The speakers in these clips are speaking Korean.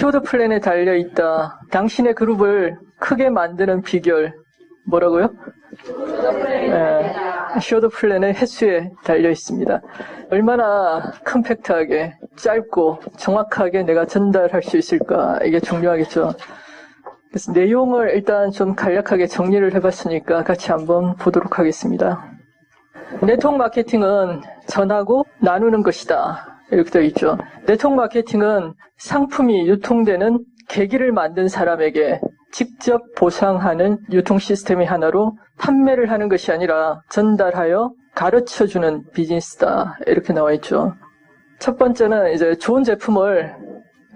쇼드 플랜에 달려있다. 당신의 그룹을 크게 만드는 비결. 뭐라고요? 쇼드 플랜의 횟수에 달려있습니다. 얼마나 컴팩트하게, 짧고, 정확하게 내가 전달할 수 있을까. 이게 중요하겠죠. 그래서 내용을 일단 좀 간략하게 정리를 해봤으니까 같이 한번 보도록 하겠습니다. 네트워크 마케팅은 전하고 나누는 것이다. 이렇게 되어 있죠. 네트워크 마케팅은 상품이 유통되는 계기를 만든 사람에게 직접 보상하는 유통 시스템의 하나로 판매를 하는 것이 아니라 전달하여 가르쳐주는 비즈니스다. 이렇게 나와 있죠. 첫 번째는 이제 좋은 제품을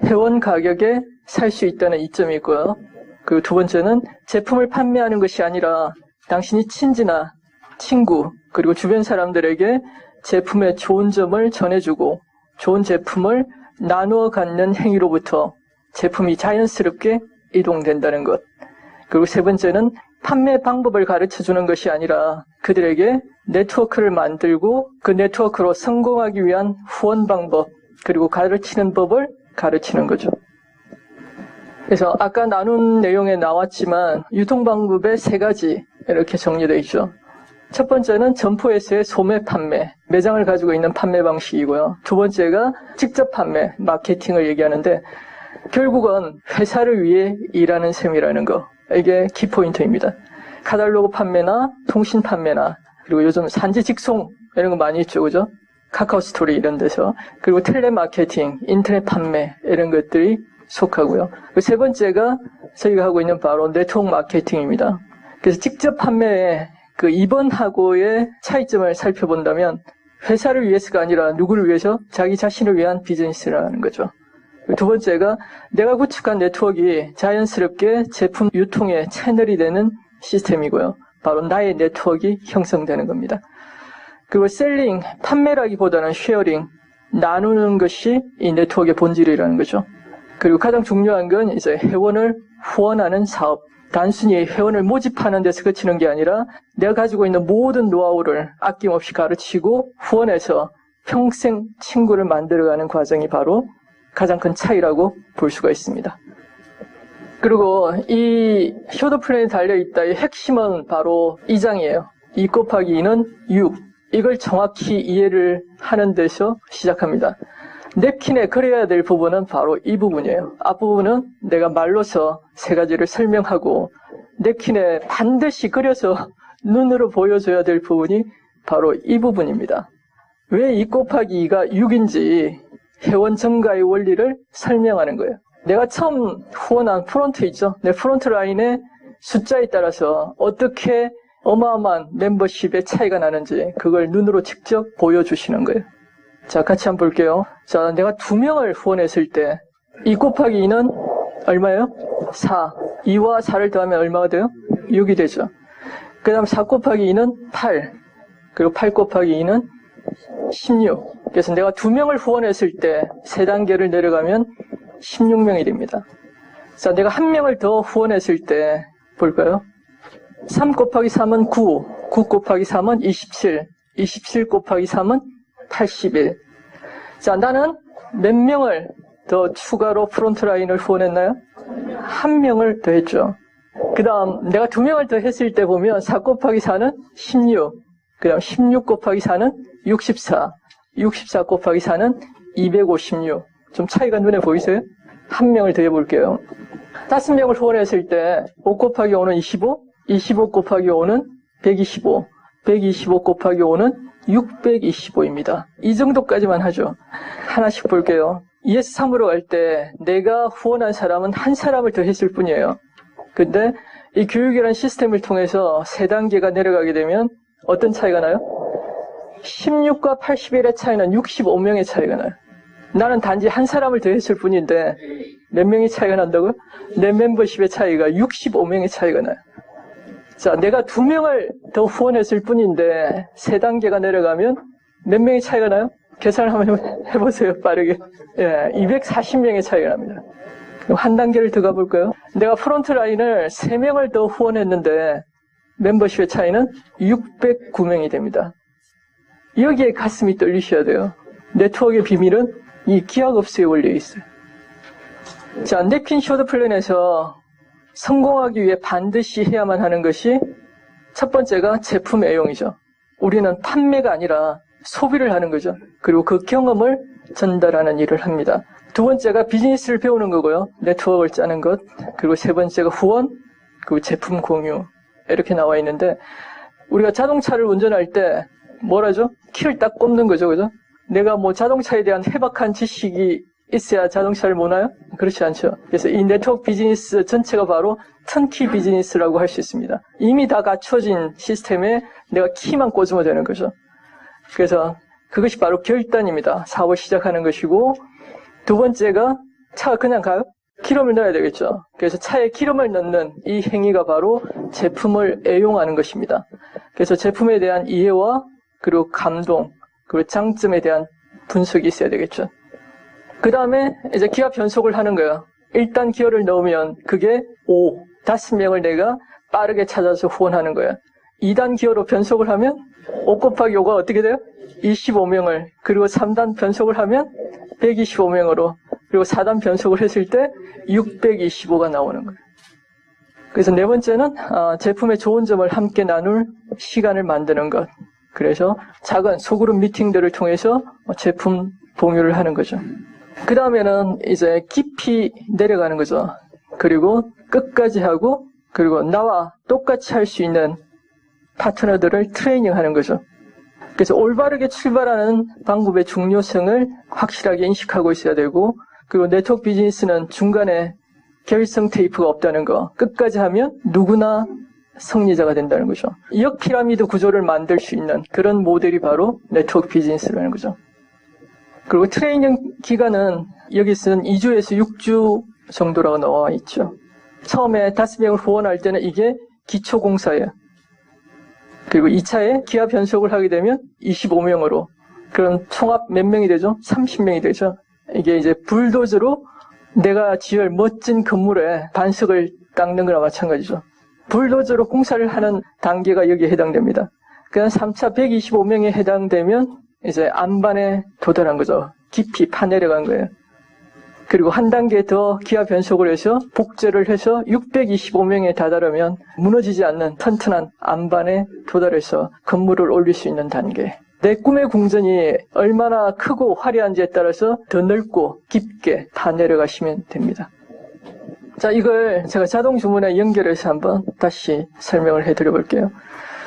회원 가격에 살 수 있다는 이점이 있고요. 그리고 두 번째는 제품을 판매하는 것이 아니라 당신이 친지나 친구 그리고 주변 사람들에게 제품의 좋은 점을 전해주고 좋은 제품을 나누어 갖는 행위로부터 제품이 자연스럽게 이동된다는 것. 그리고 세 번째는 판매 방법을 가르쳐주는 것이 아니라 그들에게 네트워크를 만들고 그 네트워크로 성공하기 위한 후원 방법 그리고 가르치는 법을 가르치는 거죠. 그래서 아까 나눈 내용에 나왔지만 유통 방법의 세 가지 이렇게 정리되어 있죠. 첫 번째는 점포에서의 소매 판매, 매장을 가지고 있는 판매 방식이고요. 두 번째가 직접 판매, 마케팅을 얘기하는데 결국은 회사를 위해 일하는 셈이라는 거. 이게 키포인트입니다. 카탈로그 판매나 통신 판매나 그리고 요즘 산지 직송 이런 거 많이 있죠. 그죠? 카카오 스토리 이런 데서. 그리고 텔레마케팅, 인터넷 판매 이런 것들이 속하고요. 세 번째가 저희가 하고 있는 바로 네트워크 마케팅입니다. 그래서 직접 판매의 그 2번하고의 차이점을 살펴본다면 회사를 위해서가 아니라 누구를 위해서? 자기 자신을 위한 비즈니스라는 거죠. 두 번째가 내가 구축한 네트워크가 자연스럽게 제품 유통의 채널이 되는 시스템이고요. 바로 나의 네트워크가 형성되는 겁니다. 그리고 셀링, 판매라기보다는 쉐어링, 나누는 것이 이 네트워크의 본질이라는 거죠. 그리고 가장 중요한 건 이제 회원을 후원하는 사업. 단순히 회원을 모집하는 데서 그치는 게 아니라 내가 가지고 있는 모든 노하우를 아낌없이 가르치고 후원해서 평생 친구를 만들어가는 과정이 바로 가장 큰 차이라고 볼 수가 있습니다. 그리고 이 쇼드 플랜에 달려있다의 핵심은 바로 2장이에요. 2 곱하기 2는 6. 이걸 정확히 이해를 하는 데서 시작합니다. 냅킨에 그려야 될 부분은 바로 이 부분이에요. 앞부분은 내가 말로서 세 가지를 설명하고 냅킨에 반드시 그려서 눈으로 보여줘야 될 부분이 바로 이 부분입니다. 왜 2 곱하기 2가 6인지 회원 증가의 원리를 설명하는 거예요. 내가 처음 후원한 프론트 있죠? 내 프론트 라인의 숫자에 따라서 어떻게 어마어마한 멤버십의 차이가 나는지 그걸 눈으로 직접 보여주시는 거예요. 자, 같이 한번 볼게요. 자, 내가 2명을 후원했을 때 2 곱하기 2는 얼마예요? 4. 2와 4를 더하면 얼마가 돼요? 6이 되죠. 그 다음 4 곱하기 2는 8. 그리고 8 곱하기 2는 16. 그래서 내가 2명을 후원했을 때 3단계를 내려가면 16명이 됩니다. 자, 내가 1명을 더 후원했을 때 볼까요? 3 곱하기 3은 9. 9 곱하기 3은 27. 27 곱하기 3은 81. 자, 나는 몇 명을 더 추가로 프론트라인을 후원했나요? 1명을 더 했죠. 그 다음 내가 2명을 더 했을 때 보면 4 곱하기 4는 16. 그 다음 16 곱하기 4는 64. 64 곱하기 4는 256. 좀 차이가 눈에 보이세요? 1명을 더 해볼게요. 5명을 후원했을 때 5 곱하기 5는 25. 25 곱하기 5는 125. 125 곱하기 5는 625입니다. 이 정도까지만 하죠. 하나씩 볼게요. ES3으로 갈 때 내가 후원한 사람은 한 사람을 더 했을 뿐이에요. 근데 이 교육이라는 시스템을 통해서 3단계가 내려가게 되면 어떤 차이가 나요? 16과 81의 차이는 65명의 차이가 나요. 나는 단지 한 사람을 더 했을 뿐인데 몇 명의 차이가 난다고요? 내 멤버십의 차이가 65명의 차이가 나요. 자, 내가 2명을 더 후원했을 뿐인데 3단계가 내려가면 몇 명의 차이가 나요? 계산을 한번 해보세요, 빠르게. 예, 240명의 차이가 납니다. 그럼 한 단계를 더 가볼까요? 내가 프론트 라인을 3명을 더 후원했는데 멤버십의 차이는 609명이 됩니다. 여기에 가슴이 떨리셔야 돼요. 네트워크의 비밀은 이 기하급수에 올려 있어요. 자, 냅킨 쇼드 플랜에서 성공하기 위해 반드시 해야만 하는 것이 첫 번째가 제품 애용이죠. 우리는 판매가 아니라 소비를 하는 거죠. 그리고 그 경험을 전달하는 일을 합니다. 두 번째가 비즈니스를 배우는 거고요. 네트워크를 짜는 것. 그리고 세 번째가 후원, 그리고 제품 공유. 이렇게 나와 있는데 우리가 자동차를 운전할 때 뭐라죠? 키를 딱 꼽는 거죠. 그죠? 내가 뭐 자동차에 대한 해박한 지식이 있어야 자동차를 모나요? 그렇지 않죠. 그래서 이 네트워크 비즈니스 전체가 바로 턴키 비즈니스라고 할 수 있습니다. 이미 다 갖춰진 시스템에 내가 키만 꽂으면 되는 거죠. 그래서 그것이 바로 결단입니다. 사업을 시작하는 것이고, 두 번째가 차가 그냥 가요? 기름을 넣어야 되겠죠. 그래서 차에 기름을 넣는 이 행위가 바로 제품을 애용하는 것입니다. 그래서 제품에 대한 이해와 그리고 감동, 그리고 장점에 대한 분석이 있어야 되겠죠. 그 다음에 이제 기업 변속을 하는 거예요. 일단 기어를 넣으면 그게 5명을 내가 빠르게 찾아서 후원하는 거예요. 2단 기어로 변속을 하면 5 곱하기 5가 어떻게 돼요? 25명을, 그리고 3단 변속을 하면 125명으로, 그리고 4단 변속을 했을 때 625가 나오는 거예요. 그래서 네 번째는 제품의 좋은 점을 함께 나눌 시간을 만드는 것. 그래서 작은 소그룹 미팅들을 통해서 제품 공유를 하는 거죠. 그 다음에는 이제 깊이 내려가는 거죠. 그리고 끝까지 하고, 그리고 나와 똑같이 할 수 있는 파트너들을 트레이닝하는 거죠. 그래서 올바르게 출발하는 방법의 중요성을 확실하게 인식하고 있어야 되고, 그리고 네트워크 비즈니스는 중간에 결성 테이프가 없다는 거, 끝까지 하면 누구나 승리자가 된다는 거죠. 역 피라미드 구조를 만들 수 있는 그런 모델이 바로 네트워크 비즈니스라는 거죠. 그리고 트레이닝 기간은 여기서는 2주에서 6주 정도라고 나와 있죠. 처음에 5명을 후원할 때는 이게 기초공사예요. 그리고 2차에 기업 변속을 하게 되면 25명으로, 그럼 총합 몇 명이 되죠? 30명이 되죠. 이게 이제 불도저로 내가 지을 멋진 건물에 반석을 깎는 거나 마찬가지죠. 불도저로 공사를 하는 단계가 여기에 해당됩니다. 그냥 3차 125명에 해당되면 이제 안반에 도달한 거죠. 깊이 파내려간 거예요. 그리고 한 단계 더 기하 변속을 해서 복제를 해서 625명에 다다르면 무너지지 않는 튼튼한 안반에 도달해서 건물을 올릴 수 있는 단계. 내 꿈의 궁전이 얼마나 크고 화려한지에 따라서 더 넓고 깊게 파내려가시면 됩니다. 자, 이걸 제가 자동 주문에 연결해서 한번 다시 설명을 해드려 볼게요.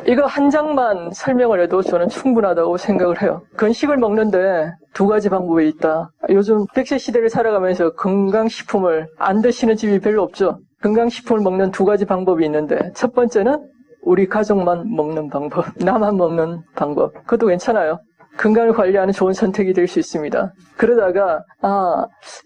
이거 한 장만 설명을 해도 저는 충분하다고 생각을 해요. 건식을 먹는데 두 가지 방법이 있다. 요즘 100세 시대를 살아가면서 건강식품을 안 드시는 집이 별로 없죠. 건강식품을 먹는 두 가지 방법이 있는데, 첫 번째는 우리 가족만 먹는 방법, 나만 먹는 방법. 그것도 괜찮아요. 건강을 관리하는 좋은 선택이 될 수 있습니다. 그러다가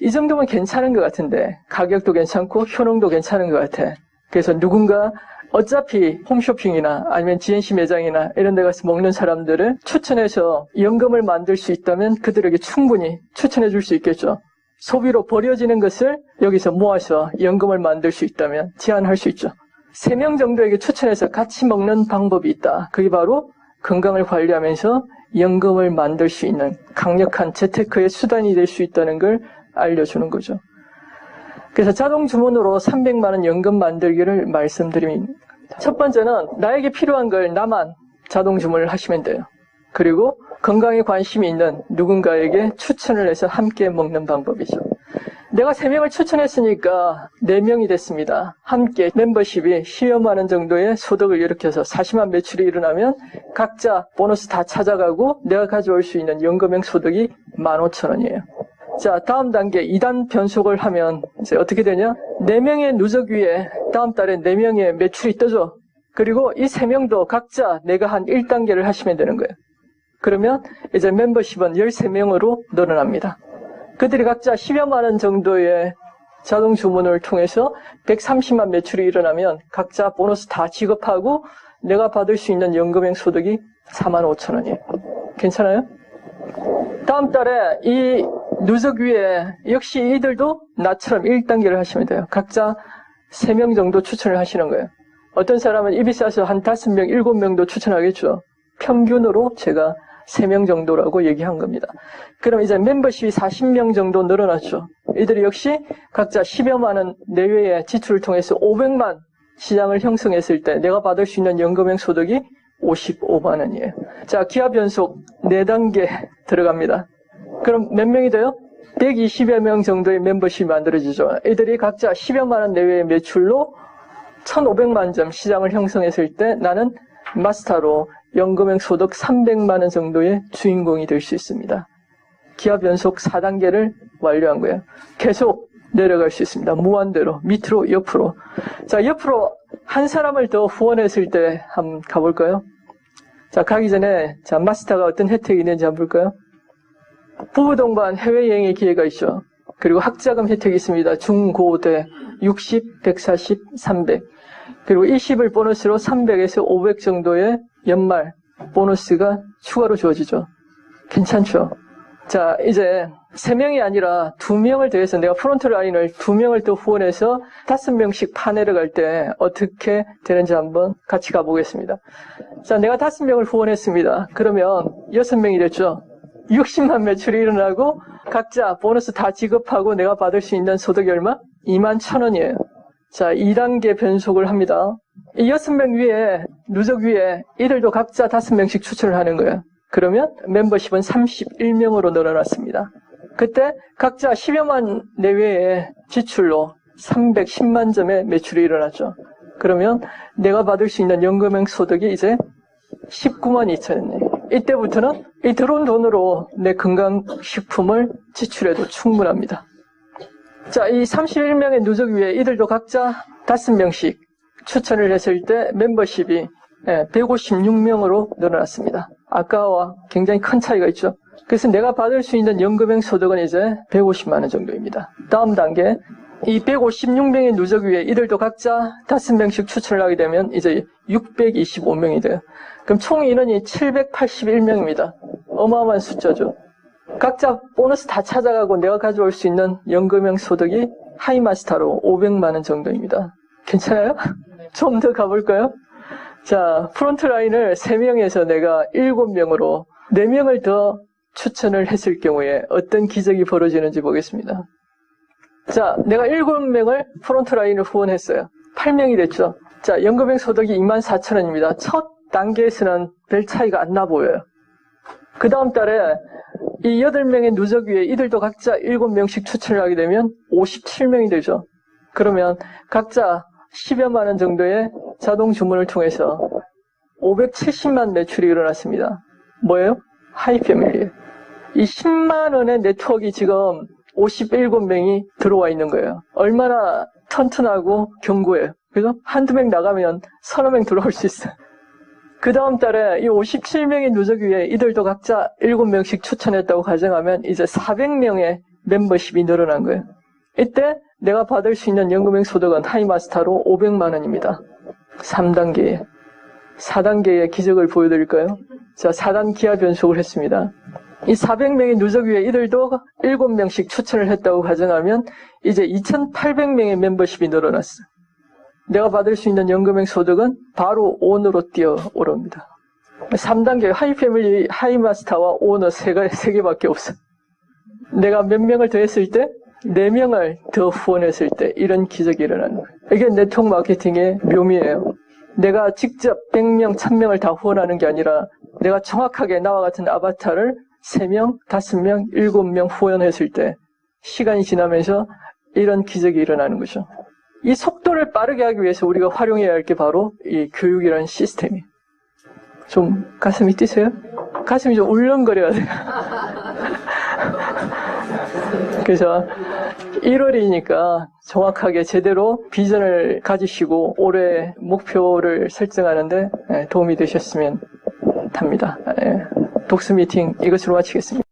이 정도면 괜찮은 것 같은데, 가격도 괜찮고 효능도 괜찮은 것 같아. 그래서 누군가 어차피 홈쇼핑이나 아니면 GNC 매장이나 이런 데 가서 먹는 사람들을 추천해서 연금을 만들 수 있다면 그들에게 충분히 추천해 줄 수 있겠죠. 소비로 버려지는 것을 여기서 모아서 연금을 만들 수 있다면 제안할 수 있죠. 3명 정도에게 추천해서 같이 먹는 방법이 있다. 그게 바로 건강을 관리하면서 연금을 만들 수 있는 강력한 재테크의 수단이 될 수 있다는 걸 알려주는 거죠. 그래서 자동 주문으로 300만 원 연금 만들기를 말씀드립니다. 첫 번째는 나에게 필요한 걸 나만 자동 주문을 하시면 돼요. 그리고 건강에 관심이 있는 누군가에게 추천을 해서 함께 먹는 방법이죠. 내가 3명을 추천했으니까 4명이 됐습니다. 함께 멤버십이 10여만 원 정도의 소득을 일으켜서 40만 매출이 일어나면 각자 보너스 다 찾아가고 내가 가져올 수 있는 연금형 소득이 15,000원이에요. 자, 다음 단계 2단 변속을 하면 이제 어떻게 되냐? 4명의 누적 위에 다음 달에 4명의 매출이 떠져. 그리고 이 3명도 각자 내가 한 1단계를 하시면 되는 거예요. 그러면 이제 멤버십은 13명으로 늘어납니다. 그들이 각자 10여만 원 정도의 자동 주문을 통해서 130만 매출이 일어나면 각자 보너스 다 지급하고 내가 받을 수 있는 연금형 소득이 45,000원이에요. 괜찮아요? 다음 달에 이 누적 위에 역시 이들도 나처럼 1단계를 하시면 돼요. 각자 3명 정도 추천을 하시는 거예요. 어떤 사람은 입이 싸서 한 5명, 7명도 추천하겠죠. 평균으로 제가 3명 정도라고 얘기한 겁니다. 그럼 이제 멤버십이 40명 정도 늘어났죠. 이들이 역시 각자 10여만 원 내외의 지출을 통해서 500만 시장을 형성했을 때 내가 받을 수 있는 연금형 소득이 55만 원이에요. 자, 기업 연속 4단계 들어갑니다. 그럼 몇 명이 돼요? 120여 명 정도의 멤버십이 만들어지죠. 이들이 각자 10여만 원 내외의 매출로 1,500만 점 시장을 형성했을 때 나는 마스터로 연금형 소득 300만 원 정도의 주인공이 될 수 있습니다. 기업 연속 4단계를 완료한 거예요. 계속 내려갈 수 있습니다. 무한대로, 밑으로, 옆으로. 자, 옆으로 한 사람을 더 후원했을 때 한번 가볼까요? 자, 가기 전에, 자, 마스터가 어떤 혜택이 있는지 한번 볼까요? 부부 동반 해외여행의 기회가 있죠. 그리고 학자금 혜택이 있습니다. 중, 고, 대, 60, 140, 300. 그리고 20을 보너스로 300에서 500 정도의 연말 보너스가 추가로 주어지죠. 괜찮죠? 자, 이제 3명이 아니라 2명을 더해서 내가 프론트라인을 2명을 더 후원해서 5명씩 파내려 갈 때 어떻게 되는지 한번 같이 가보겠습니다. 자, 내가 5명을 후원했습니다. 그러면 6명이 됐죠. 60만 매출이 일어나고 각자 보너스 다 지급하고 내가 받을 수 있는 소득이 얼마? 21,000원이에요. 자, 2단계 변속을 합니다. 이 6명 위에, 누적 위에 이들도 각자 5명씩 추천을 하는 거예요. 그러면 멤버십은 31명으로 늘어났습니다. 그때 각자 10여만 내외의 지출로 310만 점의 매출이 일어났죠. 그러면 내가 받을 수 있는 연금형 소득이 이제 19만 2천원이에요. 이때부터는 이 들어온 돈으로 내 건강식품을 지출해도 충분합니다. 자, 이 31명의 누적 위에 이들도 각자 5명씩 추천을 했을 때 멤버십이 156명으로 늘어났습니다. 아까와 굉장히 큰 차이가 있죠. 그래서 내가 받을 수 있는 연금형 소득은 이제 150만 원 정도입니다. 다음 단계, 이 156명의 누적 위에 이들도 각자 5명씩 추천을 하게 되면 이제 625명이 돼요. 그럼 총 인원이 781명입니다. 어마어마한 숫자죠. 각자 보너스 다 찾아가고 내가 가져올 수 있는 연금형 소득이 하이마스터로 500만 원 정도입니다. 괜찮아요? 좀 더 가볼까요? 자, 프론트라인을 3명에서 내가 7명으로 4명을 더 추천을 했을 경우에 어떤 기적이 벌어지는지 보겠습니다. 자, 내가 7명을 프론트라인을 후원했어요. 8명이 됐죠. 자, 연금형 소득이 24,000원입니다. 첫 단계에서는 별 차이가 안 나 보여요. 그 다음 달에 이 8명의 누적 위에 이들도 각자 7명씩 추천을 하게 되면 57명이 되죠. 그러면 각자 10여만 원 정도의 자동 주문을 통해서 570만 매출이 일어났습니다. 뭐예요? 하이패밀리예요. 이 10만 원의 네트워크가 지금 57명이 들어와 있는 거예요. 얼마나 튼튼하고 견고해요. 그래서 한두 명 나가면 서너 명 들어올 수 있어요. 그 다음 달에 이 57명의 누적 위에 이들도 각자 7명씩 추천했다고 가정하면 이제 400명의 멤버십이 늘어난 거예요. 이때 내가 받을 수 있는 연금형 소득은 하이마스터로 500만 원입니다. 3단계에. 4단계의 기적을 보여드릴까요? 자, 4단 기하 변속을 했습니다. 이 400명의 누적 위에 이들도 7명씩 추천을 했다고 가정하면 이제 2,800명의 멤버십이 늘어났어요. 내가 받을 수 있는 연금형 소득은 바로 온으로 뛰어오릅니다. 3단계 하이패밀리, 하이마스터와 오너 3개밖에 없어요. 내가 몇 명을 더 했을 때 4명을 더 후원했을 때 이런 기적이 일어나는 거예요. 이게 네트워크 마케팅의 묘미예요. 내가 직접 100명, 1000명을 다 후원하는 게 아니라 내가 정확하게 나와 같은 아바타를 3명, 5명, 7명 후원했을 때 시간이 지나면서 이런 기적이 일어나는 거죠. 이 속도를 빠르게 하기 위해서 우리가 활용해야 할 게 바로 이 교육이라는 시스템이에요. 좀 가슴이 뛰세요? 가슴이 좀 울렁거려야 돼요. 그래서 1월이니까 정확하게 제대로 비전을 가지시고 올해 목표를 설정하는데 도움이 되셨으면 합니다. 독서 미팅 이것으로 마치겠습니다.